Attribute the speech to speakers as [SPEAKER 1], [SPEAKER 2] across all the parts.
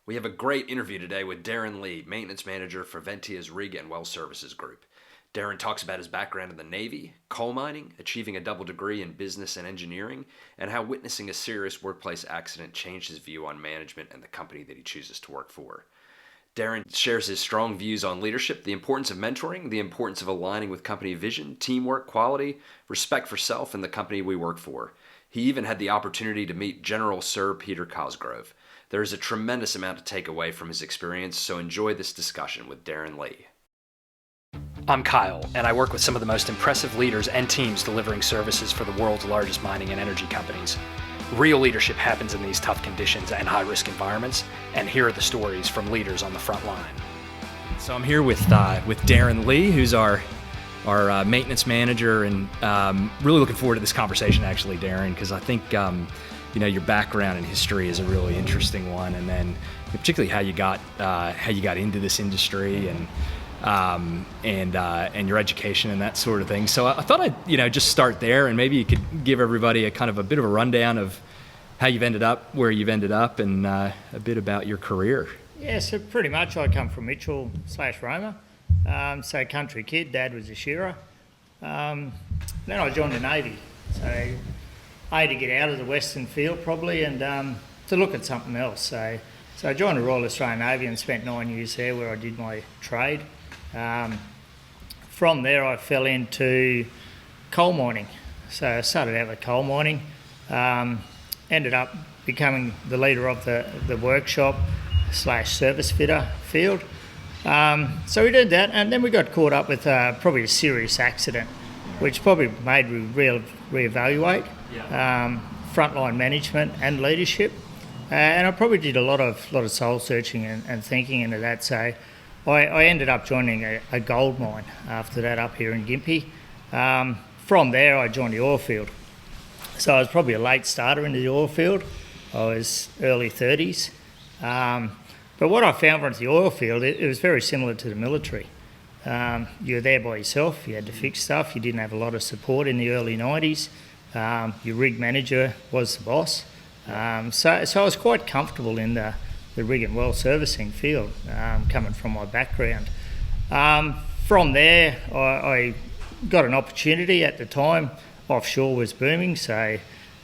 [SPEAKER 1] We have a great interview today with Darren Lee, Maintenance Manager for Ventia's Rig and Well Services Group. Darren talks about his background in the Navy, coal mining, achieving a double degree in business and engineering, and how witnessing a serious workplace accident changed his view on management and the company that he chooses to work for. Darren shares his strong views on leadership, the importance of mentoring, the importance of aligning with company vision, teamwork, quality, respect for self, and the company we work for. He even had the opportunity to meet General Sir Peter Cosgrove. There is a tremendous amount to take away from his experience, so enjoy this discussion with Darren Lee. I'm Kyle, and I work with some of the most impressive leaders and teams delivering services for the world's largest mining and energy companies. Real leadership happens in these tough conditions and high-risk environments, and here are the stories from leaders on the front line. So I'm here with Darren Lee, who's our maintenance manager, and really looking forward to this conversation, actually, Darren, because I think your background and history is a really interesting one, and then particularly how you got into this industry and your education and that sort of thing. So I thought I'd just start there, and maybe you could give everybody a bit of a rundown of how you've ended up where you've ended up, and a bit about your career.
[SPEAKER 2] Yeah, so pretty much I come from Mitchell/Roma, so country kid. Dad was a shearer. Then I joined the Navy, so I had to get out of the Western field probably and to look at something else. So I joined the Royal Australian Navy and spent 9 years there where I did my trade. From there I fell into coal mining. So I started out with coal mining, ended up becoming the leader of the workshop / service fitter field. So we did that, and then we got caught up with probably a serious accident, which probably made me reevaluate frontline management and leadership. And I probably did a lot of soul searching and thinking into that. So I ended up joining a gold mine after that up here in Gympie. From there, I joined the oil field. So I was probably a late starter into the oil field. I was early 30s. But what I found with the oil field, it was very similar to the military. You were there by yourself, you had to fix stuff, you didn't have a lot of support in the early 90s. Your rig manager was the boss. So I was quite comfortable in the rig and well servicing field, coming from my background. From there, I got an opportunity at the time. Offshore was booming, so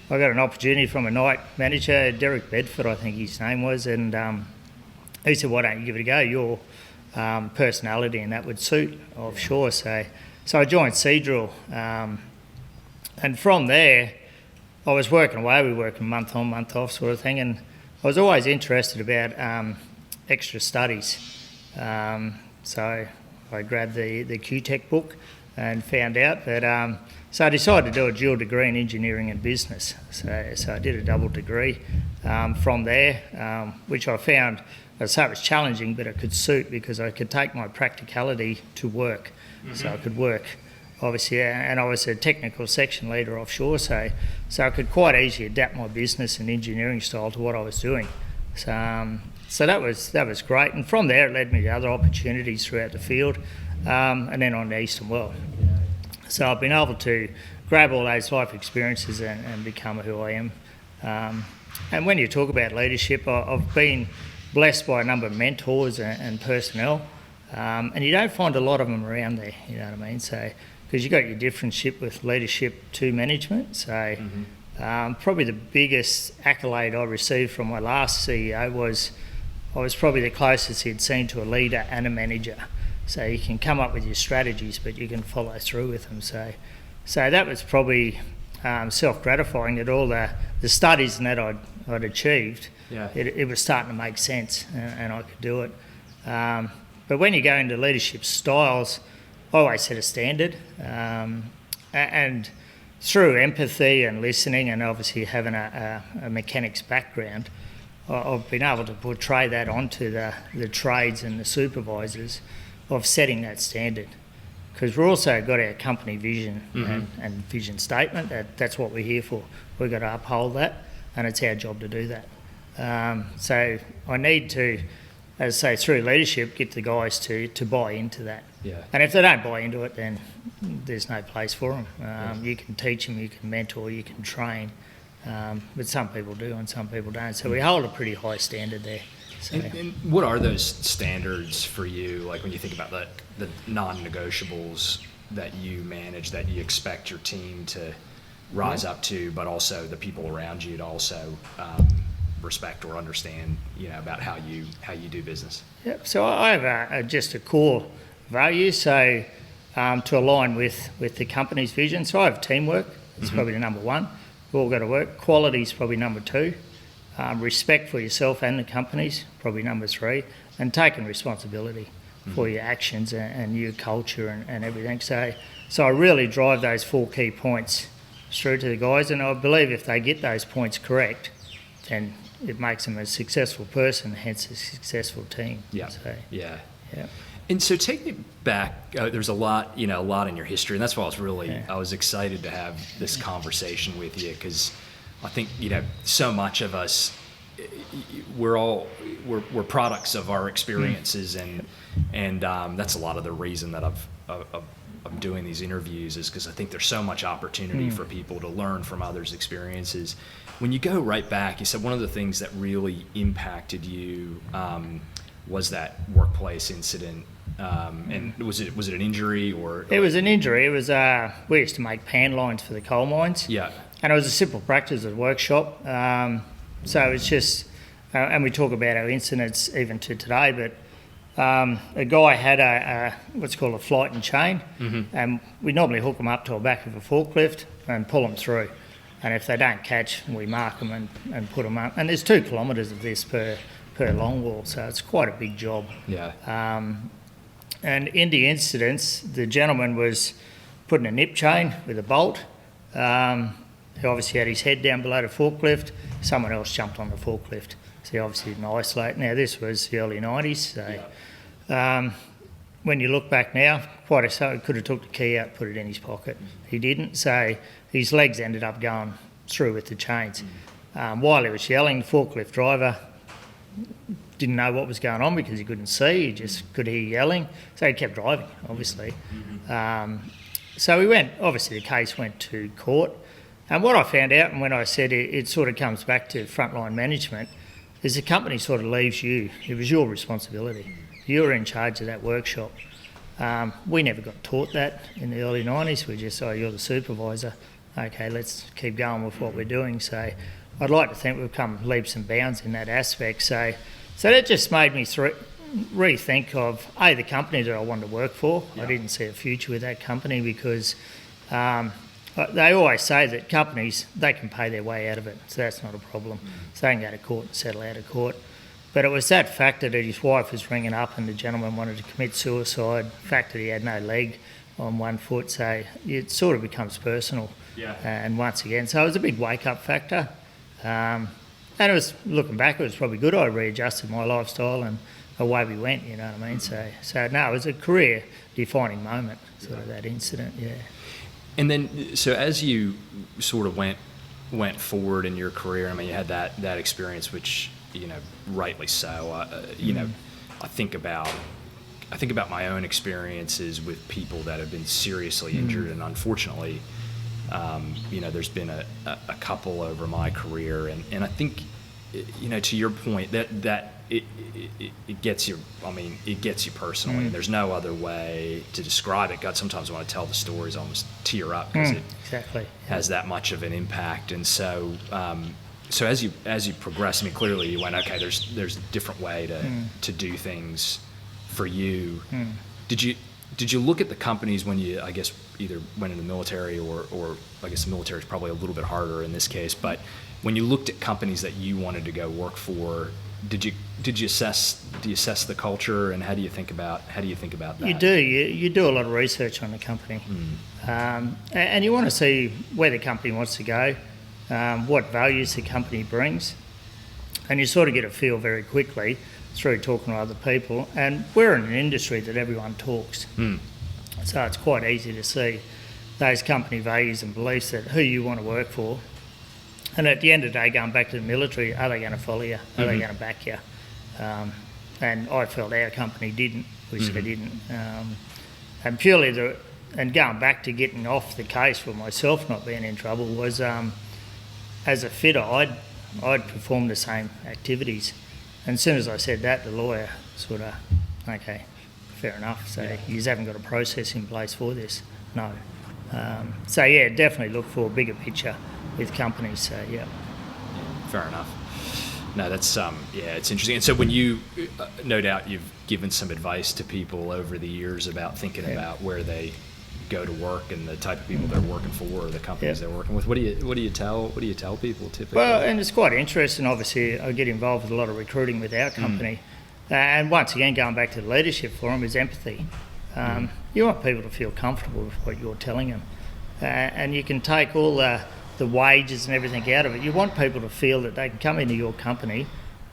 [SPEAKER 2] I got an opportunity from a night manager, Derek Bedford, I think his name was, and he said, "Why don't you give it a go? Your personality and that would suit offshore." So I joined Seadrill, and from there I was working away. We were working month on, month off sort of thing, and I was always interested about extra studies. So I grabbed the QTech book and found out that, so I decided to do a dual degree in engineering and business. So I did a double degree from there, which I found, I'd say it was challenging, but it could suit because I could take my practicality to work. Mm-hmm. So I could work, obviously, and I was a technical section leader offshore, so I could quite easily adapt my business and engineering style to what I was doing. So that was great, and from there it led me to other opportunities throughout the field, and then on the Eastern World. So I've been able to grab all those life experiences and become who I am. And when you talk about leadership, I've been blessed by a number of mentors and personnel, and you don't find a lot of them around there, you know what I mean? So, because you got your differential with leadership to management. So probably the biggest accolade I received from my last CEO was I was probably the closest he'd seen to a leader and a manager. So you can come up with your strategies, but you can follow through with them. So that was probably self-gratifying that all the studies and that I'd achieved, it was starting to make sense, and I could do it. But when you go into leadership styles, I always set a standard, and through empathy and listening, and obviously having a mechanics background, I've been able to portray that onto the trades and the supervisors of setting that standard. Because we've also got our company vision and vision statement, that's what we're here for. We've got to uphold that, and it's our job to do that. So I need to, as I say, through leadership, get the guys to buy into that.
[SPEAKER 3] Yeah.
[SPEAKER 2] And if they don't buy into it, then there's no place for them. You can teach them, you can mentor, you can train, but some people do and some people don't. So we hold a pretty high standard there. So,
[SPEAKER 3] And what are those standards for you? Like when you think about the non-negotiables that you manage, that you expect your team to rise up to, but also the people around you to also respect or understand, about how you do business.
[SPEAKER 2] yep. So I have just a core value, so to align with the company's vision. So I have teamwork. It's probably the number one. We've all got to work. Quality is probably number two. Respect for yourself and the companies, probably number three. And taking responsibility for your actions and your culture and everything. So I really drive those 4 key points through to the guys, and I believe if they get those points correct, then it makes them a successful person, hence a successful team.
[SPEAKER 3] Yeah.
[SPEAKER 2] So,
[SPEAKER 3] yeah.
[SPEAKER 2] yeah.
[SPEAKER 3] And so take me back, there's a lot in your history, and that's why I was excited to have this conversation with you, because I think, so much of us, we're products of our experiences, and that's a lot of the reason that I'm doing these interviews, is because I think there's so much opportunity for people to learn from others' experiences. When you go right back, you said one of the things that really impacted you was that workplace incident. And was it an injury or?
[SPEAKER 2] It was an injury. It was we used to make pan lines for the coal mines.
[SPEAKER 3] Yeah.
[SPEAKER 2] And it was a simple practice at a workshop. So it's just, and we talk about our incidents even to today, but a guy had a what's called a flight and chain, and we normally hook them up to the back of a forklift and pull them through. And if they don't catch, we mark them and put them up. And there's 2 kilometres of this per longwall, so it's quite a big job.
[SPEAKER 3] Yeah.
[SPEAKER 2] And in the incidents, the gentleman was putting a nip chain with a bolt. He obviously had his head down below the forklift. Someone else jumped on the forklift. So he obviously didn't isolate. Now, this was the early 90s. So when you look back now, he could have took the key out, put it in his pocket. He didn't. So his legs ended up going through with the chains. While he was yelling, the forklift driver didn't know what was going on because he couldn't see. He just could hear yelling. So he kept driving, obviously. So the case went to court. And what I found out, and when I said it sort of comes back to frontline management, is the company sort of leaves you. It was your responsibility. You were in charge of that workshop. We never got taught that in the early 90s. We just, you're the supervisor. Okay, let's keep going with what we're doing. So I'd like to think we've come leaps and bounds in that aspect. So that just made me rethink of, the company that I wanted to work for. Yeah. I didn't see a future with that company because they always say that companies, they can pay their way out of it, so that's not a problem. So they can go to court and settle out of court. But it was that factor that his wife was ringing up and the gentleman wanted to commit suicide, the fact that he had no leg on one foot, so it sort of becomes personal.
[SPEAKER 3] Yeah.
[SPEAKER 2] And once again, so it was a big wake-up factor. And it was, looking back, it was probably good. I readjusted my lifestyle and away we went, you know what I mean? So no, it was a career-defining moment, sort of that incident, yeah.
[SPEAKER 3] And then, so as you sort of went forward in your career, I mean, you had that experience, which, rightly so. I think about my own experiences with people that have been seriously injured, and unfortunately, there's been a couple over my career, and I think, to your point, that it gets you. I mean, it gets you personally. And there's no other way to describe it. God, sometimes when I tell the stories, I almost tear up because it
[SPEAKER 2] exactly
[SPEAKER 3] has that much of an impact. And so, as you progress, I mean, clearly you went, okay, there's a different way to do things for you. Did you look at the companies when you, I guess, either went in the military or I guess the military is probably a little bit harder in this case, but when you looked at companies that you wanted to go work for, did you assess the culture, and how do you think about that? You
[SPEAKER 2] do. You do a lot of research on the company, and you want to see where the company wants to go, what values the company brings, and you sort of get a feel very quickly through talking to other people. And we're in an industry that everyone talks, so it's quite easy to see those company values and beliefs, that who you want to work for. And at the end of the day, going back to the military, are they going to follow you? Are they going to back you? And I felt our company didn't, which they didn't. And purely and going back to getting off the case for myself not being in trouble was, as a fitter, I'd perform the same activities And as soon as I said that, the lawyer sort of, okay, fair enough. So you just haven't got a process in place for this. No. So yeah, definitely look for a bigger picture with companies. So yeah.
[SPEAKER 3] Fair enough. No, that's it's interesting. And so when you, no doubt, you've given some advice to people over the years about thinking about where they go to work and the type of people they're working for, or the companies they're working with. What do you tell people typically?
[SPEAKER 2] Well, and it's quite interesting. Obviously, I get involved with a lot of recruiting with our company, and once again, going back to the leadership forum, is empathy. You want people to feel comfortable with what you're telling them, and you can take all the wages and everything out of it. You want people to feel that they can come into your company,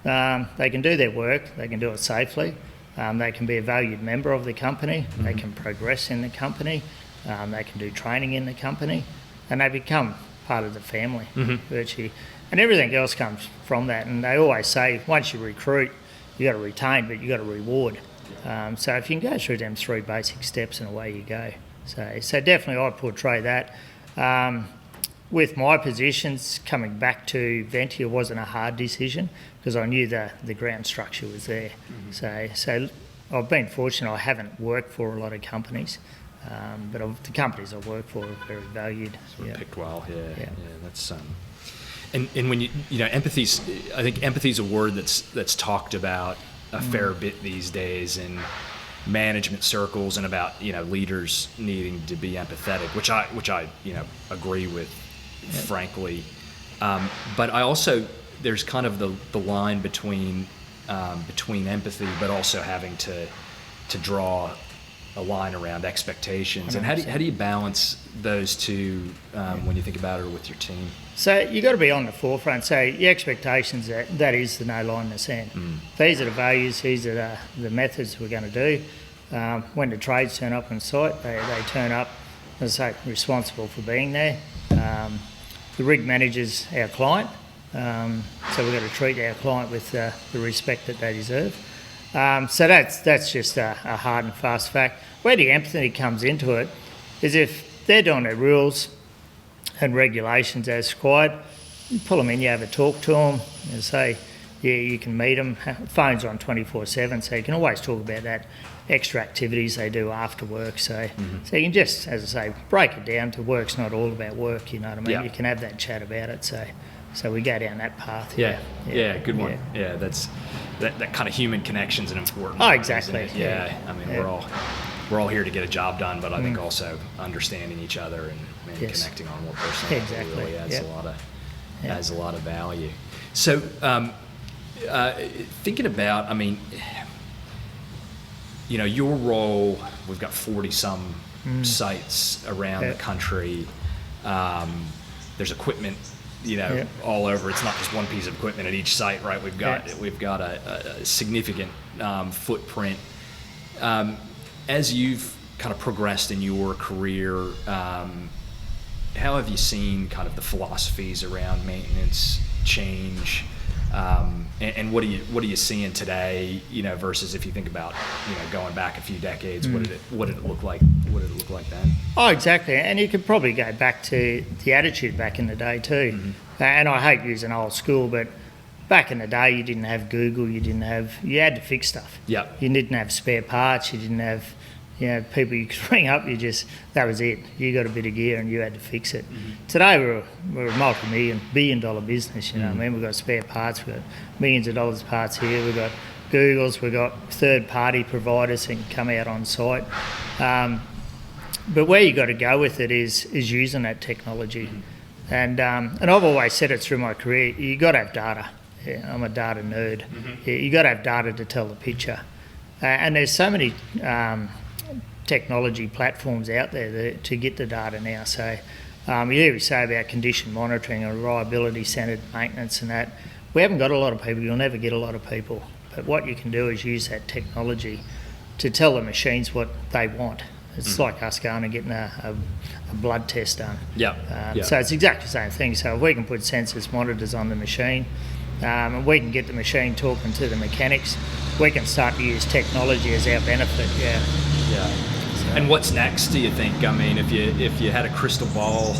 [SPEAKER 2] they can do their work, they can do it safely, they can be a valued member of the company, they can progress in the company, they can do training in the company, and they become part of the family virtually. And everything else comes from that. And they always say, once you recruit, you got to retain, but you got to reward. So if you can go through them 3 basic steps, and away you go. So definitely I portray that. With my positions, coming back to Ventia wasn't a hard decision because I knew the ground structure was there. So I've been fortunate. I haven't worked for a lot of companies, but the companies I work for are very valued.
[SPEAKER 3] Picked well, yeah. That's and when empathy's, I think empathy's a word that's talked about a fair bit these days in management circles, and about leaders needing to be empathetic, which I agree with, frankly. But I also, there's kind of the line between empathy, but also having to draw a line around expectations. And how do you balance those two when you think about it with your team?
[SPEAKER 2] So you got to be on the forefront. So the expectations, that is the no line in the sand. These are the values, these are the methods we're going to do. When the trades turn up on site, they turn up, as I say, responsible for being there. The rig manager's our client, so we've got to treat our client with the respect that they deserve. So that's just a hard and fast fact. Where the empathy comes into it is if they're doing their rules and regulations as required, you pull them in, you have a talk to them, and say, you can meet them. Phone's on 24/7, so you can always talk about that extra activities they do after work. So you can just, as I say, break it down to work's not all about work, you know what I mean?
[SPEAKER 3] Yeah.
[SPEAKER 2] You can have that chat about it. So we go down that path.
[SPEAKER 3] Yeah, good one. Yeah, that's that kind of human connection's an important
[SPEAKER 2] Oh,
[SPEAKER 3] one,
[SPEAKER 2] exactly.
[SPEAKER 3] isn't it? Yeah. I mean, we're all here to get a job done, but I think also understanding each other and connecting on more personal level really adds a lot of value. So thinking about, I mean, your role, we've got 40 some sites around the country. There's equipment, all over. It's not just one piece of equipment at each site, right? We've got a significant footprint. As you've kind of progressed in your career, how have you seen kind of the philosophies around maintenance change? And what are you seeing today, versus if you think about, going back a few decades, what did it look like? What did it look like then? Oh,
[SPEAKER 2] exactly. And you could probably go back to the attitude back in the day too. And I hate using old school, but back in the day, you didn't have Google, you had to fix stuff.
[SPEAKER 3] Yep.
[SPEAKER 2] You didn't have spare parts, you didn't have, people you could ring up, that was it. You got a bit of gear and you had to fix it. Today, we're a multi-billion-dollar business, what I mean? We've got spare parts, we've got millions of dollars parts here, we've got Googles, we've got third-party providers that can come out on site. But where you got to go with it is using that technology. And I've always said it through my career, you got to have data. Yeah, I'm a data nerd. You got to have data to tell the picture. And there's so many technology platforms out there to get the data now. So you hear me say about condition monitoring and reliability-centred maintenance and that. We haven't got a lot of people. You'll never get a lot of people. But what you can do is use that technology to tell the machines what they want. It's like us going and getting a blood test done. So it's exactly the same thing. So if we can put sensors, monitors on the machine, and we can get the machine talking to the mechanics, we can start to use technology as our benefit.
[SPEAKER 3] So. And what's next, do you think? I mean, if you had a crystal ball,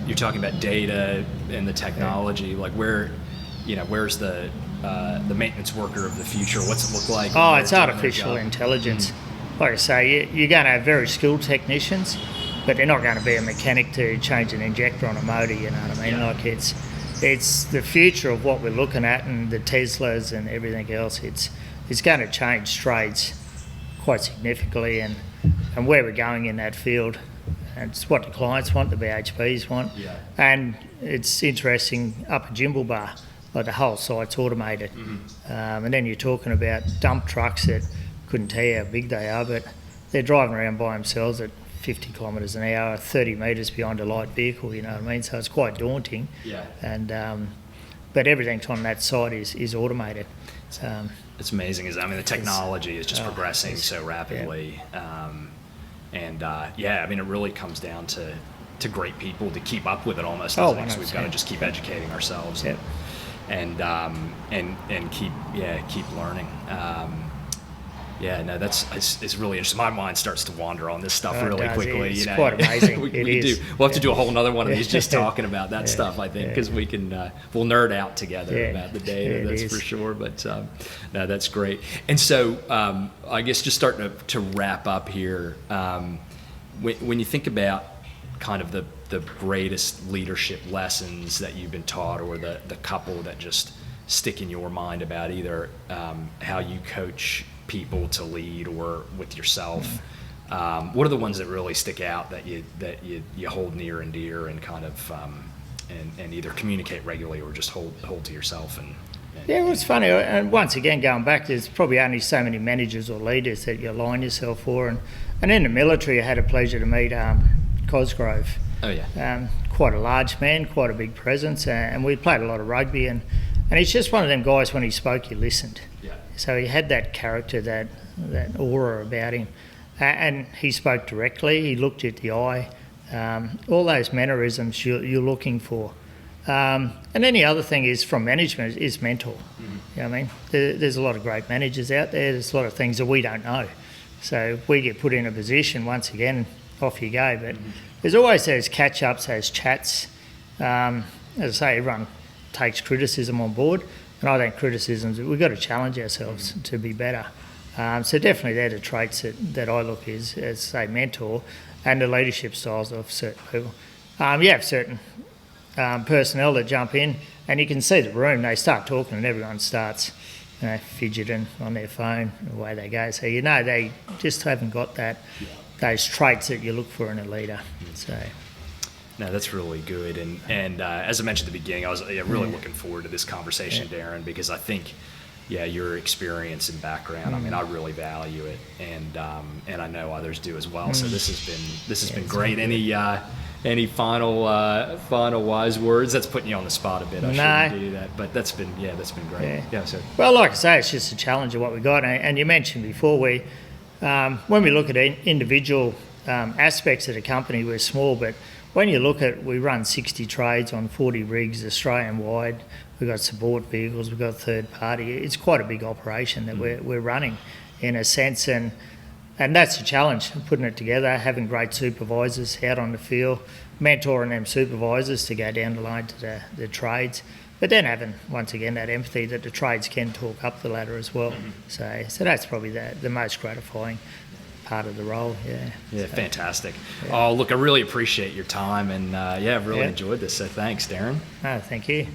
[SPEAKER 3] you're talking about data and the technology, like where's the the maintenance worker of the future? What's it look like?
[SPEAKER 2] Oh, it's artificial intelligence. Like I say, you're going to have very skilled technicians, but they're not going to be a mechanic to change an injector on a motor, you know what I mean? Like it's the future of what we're looking at, and the Teslas and everything else. It's going to change trades quite significantly, and where we're going in that field. And it's what the clients want, the BHPs want.
[SPEAKER 3] Yeah.
[SPEAKER 2] And it's interesting, up at Jimble Bar, like the whole site's automated. And then you're talking about dump trucks that couldn't tell you how big they are, but they're driving around by themselves at 50 kilometres an hour, 30 metres behind a light vehicle, you know what I mean? So it's quite daunting.
[SPEAKER 3] Yeah.
[SPEAKER 2] And but everything on that site is automated.
[SPEAKER 3] It's amazing. The technology is just progressing so rapidly. Yeah. It really comes down to great people to keep up with it almost. So we've got to just keep educating ourselves and keep learning. It's really interesting. My mind starts to wander on this stuff really quickly.
[SPEAKER 2] It's quite amazing.
[SPEAKER 3] We'll have to do a whole nother one of these just talking about that stuff, I think, because we can we'll nerd out together about the data, that's for sure. But no, that's great. And so I guess just starting to wrap up here, when you think about kind of the greatest leadership lessons that you've been taught, or the couple that just stick in your mind about either how you coach people to lead or with yourself, what are the ones that really stick out that you hold near and dear and kind of and either communicate regularly or just hold to yourself?
[SPEAKER 2] Well, it's funny, and once again going back, there's probably only so many managers or leaders that you align yourself for, and in the military I had a pleasure to meet Cosgrove.
[SPEAKER 3] Oh yeah.
[SPEAKER 2] Quite a large man, quite a big presence, and we played a lot of rugby, and he's just one of them guys, when he spoke you listened.
[SPEAKER 3] Yeah.
[SPEAKER 2] So he had that character, that aura about him, and he spoke directly, he looked you at the eye, all those mannerisms you're looking for. And then the other thing is, from management, is mentor. You know what I mean? There's a lot of great managers out there, there's a lot of things that we don't know. So we get put in a position, once again, off you go. But there's always those catch-ups, those chats. As I say, everyone takes criticism on board, and I think criticisms, we've got to challenge ourselves to be better. So definitely they're the traits that I look as say, mentor, and the leadership styles of certain people. You have certain personnel that jump in, and you can see the room, they start talking and everyone starts fidgeting on their phone, away they go. So they just haven't got those traits that you look for in a leader. So.
[SPEAKER 3] No, that's really good. And as I mentioned at the beginning, I was really looking forward to this conversation, Darren, because I think, your experience and background, I really value it, and I know others do as well. So this has been great. Any final wise words? That's putting you on the spot a bit. I shouldn't do that, but that's been great. Yeah. So.
[SPEAKER 2] Well, like I say, it's just a challenge of what we got, and you mentioned before when we look at individual aspects of the company, we're small, but when you look at, we run 60 trades on 40 rigs Australian-wide. We've got support vehicles, we've got third party. It's quite a big operation that we're running, in a sense, and that's a challenge, putting it together, having great supervisors out on the field, mentoring them supervisors to go down the line to the trades, but then having, once again, that empathy that the trades can talk up the ladder as well. So that's probably the most gratifying part of the role.
[SPEAKER 3] So, fantastic. Oh, look, I really appreciate your time, and I've really enjoyed this, so thanks, Darren.
[SPEAKER 2] Thank you.